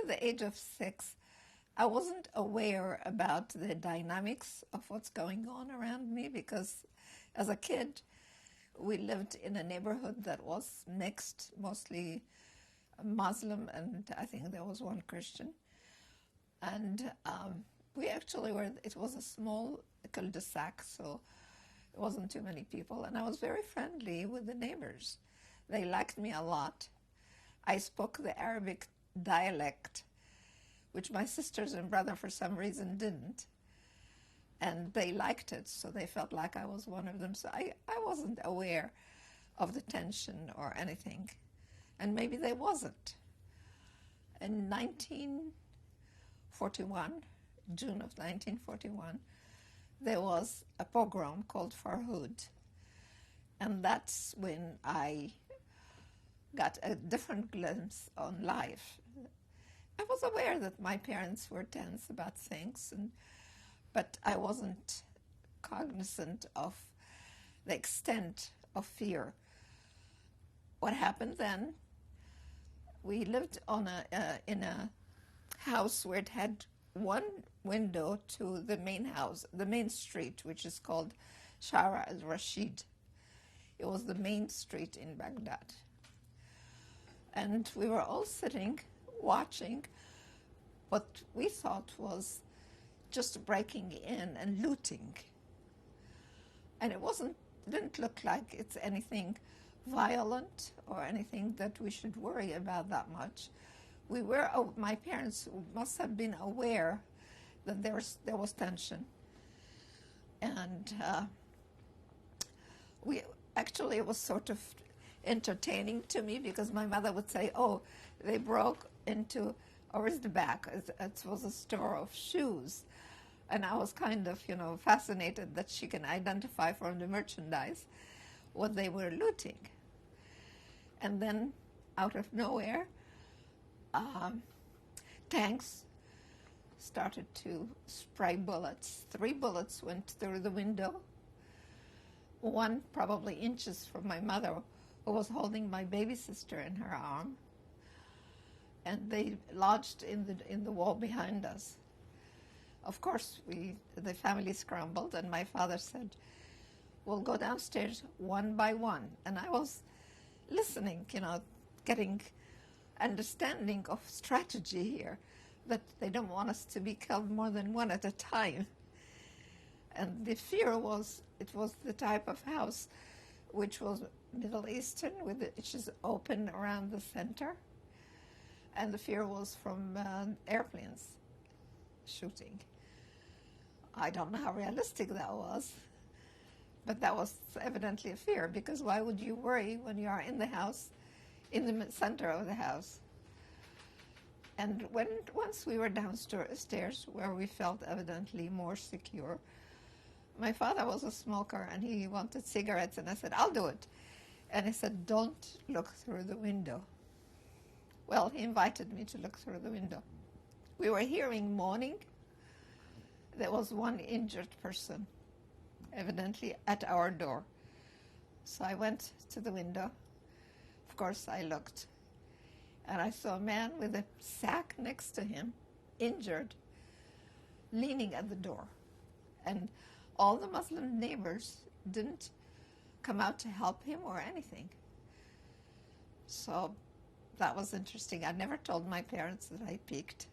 the age of 6, I wasn't aware about the dynamics of what's going on around me because as a kid, we lived in a neighborhood that was mixed, mostly Muslim, and I think there was one Christian. And we actually were, it was a small cul-de-sac, so it wasn't too many people. And I was very friendly with the neighbors. They liked me a lot. I spoke the Arabic dialect, which my sisters and brother for some reason didn't. And they liked it, so they felt like I was one of them. So I wasn't aware of the tension or anything. And maybe they wasn't. In 1941, June of 1941, there was a pogrom called Farhud. And that's when I got a different glimpse on life. I was aware that my parents were tense about things, but I wasn't cognizant of the extent of fear. What happened then, we lived in a house where it had one window to the main house, the main street, which is called Shara al-Rashid. It was the main street in Baghdad. And we were all sitting, watching what we thought was just breaking in and looting. And it didn't look like it's anything violent or anything that we should worry about that much. My parents must have been aware that there was tension. And it was sort of entertaining to me because my mother would say, oh, they broke into, or where's the back? It was a store of shoes. And I was kind of, fascinated that she can identify from the merchandise what they were looting. And then, out of nowhere, tanks started to spray bullets. 3 bullets went through the window. One probably inches from my mother, who was holding my baby sister in her arm. And they lodged in the wall behind us. Of course, the family scrambled, and my father said, we'll go downstairs one by one. And I was listening, getting understanding of strategy here, that they don't want us to be killed more than one at a time. And the fear was, it was the type of house which was Middle Eastern, which is open around the center. And the fear was from airplanes shooting. I don't know how realistic that was, but that was evidently a fear, because why would you worry when you are in the house, in the center of the house? And once we were downstairs, where we felt evidently more secure, my father was a smoker and he wanted cigarettes, and I said, I'll do it. And he said, don't look through the window. Well, he invited me to look through the window. We were hearing moaning. There was one injured person, evidently at our door. So I went to the window. Of course, I looked. And I saw a man with a sack next to him, injured, leaning at the door. And all the Muslim neighbors didn't come out to help him or anything. So that was interesting. I never told my parents that I peeked.